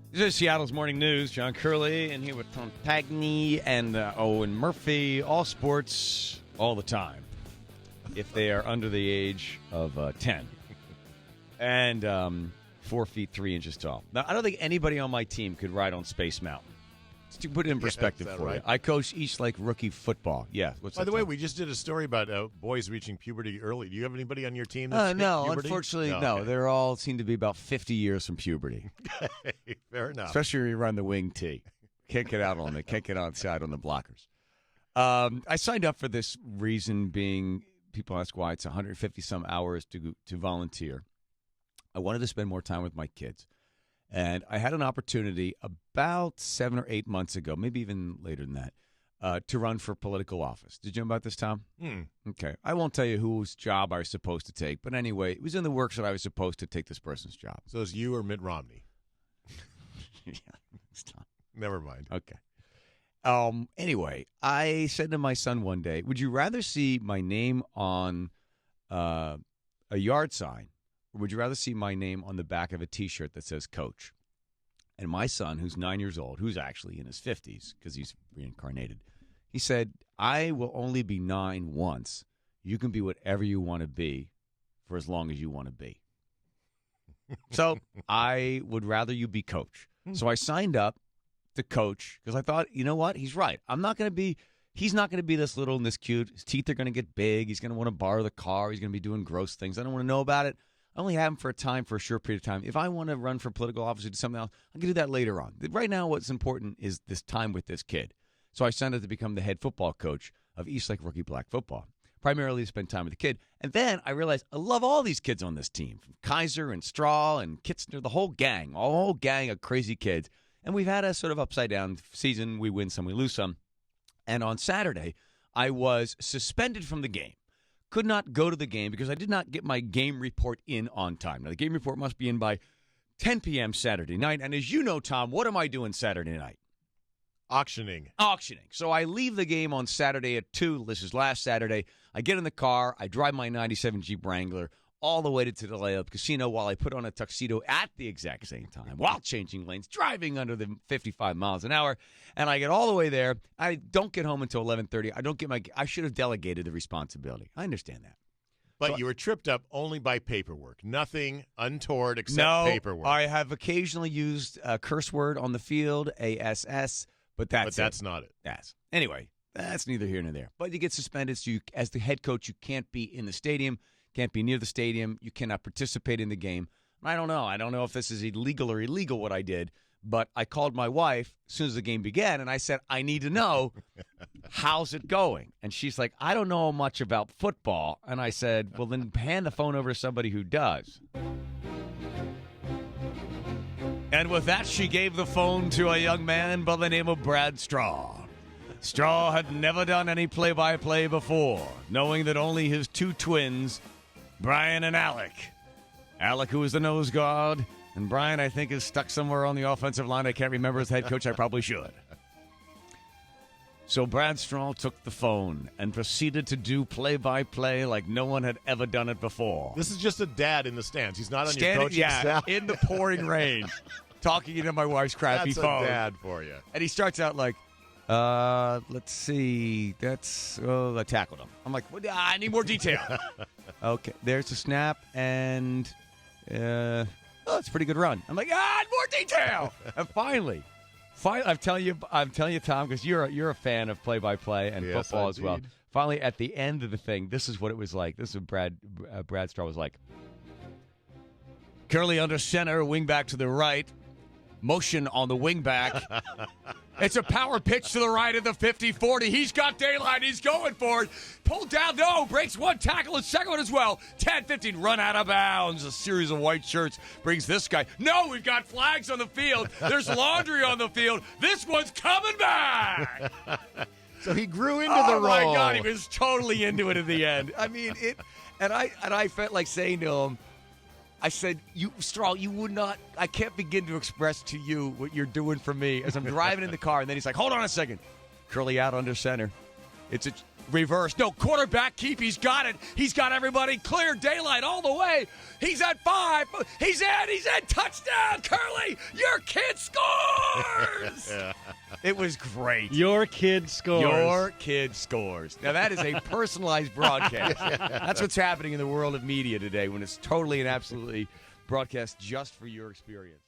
This is Seattle's Morning News. John Curley and here with Tom Pagney and Owen Murphy. All sports, all the time, if they are under the age of 10. And 4 feet 3 inches tall. Now, I don't think anybody on my team could ride on Space Mountain. Just to put it in perspective for you. I coach East Lake rookie football. Yeah. By the way, we just did a story about boys reaching puberty early. Do you have anybody on your team that's hit no, puberty? Unfortunately, no. Okay. They're all seem to be about 50 years from puberty. Fair enough. Especially when you run the wing tee. Can't get out on it. Can't get outside on the blockers. I signed up for this reason being, people ask why, it's 150-some hours to volunteer. I wanted to spend more time with my kids. And I had an opportunity about 7 or 8 months ago, maybe even later than that, to run for political office. Did you know about this, Tom? Okay. I won't tell you whose job I was supposed to take. But anyway, it was in the works that I was supposed to take this person's job. So it's you or Mitt Romney? Yeah, it's Tom. Never mind. Okay. Anyway, I said to my son one day, would you rather see my name on a yard sign, or would you rather see my name on the back of a T-shirt that says Coach? And my son, who's 9 years old, who's actually in his 50s because he's reincarnated, he said, I will only be 9 once. You can be whatever you want to be for as long as you want to be. So I would rather you be Coach. So I signed up to coach because I thought, you know what? He's right. He's not going to be this little and this cute. His teeth are going to get big. He's going to want to borrow the car. He's going to be doing gross things. I don't want to know about it. I only have him for a short period of time. If I want to run for political office or do something else, I can do that later on. Right now, what's important is this time with this kid. So I signed up to become the head football coach of East Lake Rookie Black Football, primarily to spend time with the kid. And then I realized I love all these kids on this team, from Kaiser and Strahl and Kitzner, the whole gang of crazy kids. And we've had a sort of upside-down season. We win some, we lose some. And on Saturday, I was suspended from the game. Could not go to the game because I did not get my game report in on time. Now, the game report must be in by 10 p.m. Saturday night. And as you know, Tom, what am I doing Saturday night? Auctioning. So I leave the game on Saturday at 2. This is last Saturday. I get in the car. I drive my 97 Jeep Wrangler all the way to the layup casino while I put on a tuxedo at the exact same time while changing lanes, driving under the 55 miles an hour. And I get all the way there. I don't get home until 11:30. I should have delegated the responsibility. I understand that. But you were tripped up only by paperwork. Nothing untoward except paperwork. I have occasionally used a curse word on the field, ASS, but that's not it. Yes. Anyway, that's neither here nor there. But you get suspended, so as the head coach, you can't be in the stadium, can't be near the stadium, you cannot participate in the game. I don't know if this is illegal or illegal what I did, but I called my wife as soon as the game began, and I said, I need to know, how's it going? And she's like, I don't know much about football. And I said, well, then hand the phone over to somebody who does. And with that, she gave the phone to a young man by the name of Brad Straw. Straw had never done any play-by-play before, knowing that only his two twins, Brian and Alec, who is the nose guard, and Brian, I think, is stuck somewhere on the offensive line. I can't remember his head coach. I probably should. So Brad Straw took the phone and proceeded to do play-by-play like no one had ever done it before. This is just a dad in the stands. He's not on your coaching staff. In the pouring rain, talking into my wife's crappy phone. That's a dad for you. And he starts out like, let's see. I tackled him. I'm like, I need more detail. Okay, there's the snap, and it's a pretty good run. I'm like, more detail. And finally, I'm telling you, Tom, because you're a fan of play-by-play and football as well. Finally, at the end of the thing, this is what it was like. This is what Brad Straw was like. Curley under center, wing back to the right. Motion on the wing back. It's a power pitch to the right of the 50-40. He's got daylight. He's going for it. Pulled down. No. Breaks one tackle. A second one as well. 10-15. Run out of bounds. A series of white shirts brings this guy. No, we've got flags on the field. There's laundry on the field. This one's coming back. So he grew into the role. Oh, my God. He was totally into it at the end. I mean, and I felt like saying to him, I said, Straw, you would not, I can't begin to express to you what you're doing for me as I'm driving in the car. And then he's like, hold on a second. Curley out under center. It's Reverse. No, quarterback keep. He's got it. He's got everybody clear. Daylight all the way. He's at 5. He's in. Touchdown, Curley. Your kid scores. It was great. Your kid scores. Your kid scores. Now, that is a personalized broadcast. That's what's happening in the world of media today when it's totally and absolutely broadcast just for your experience.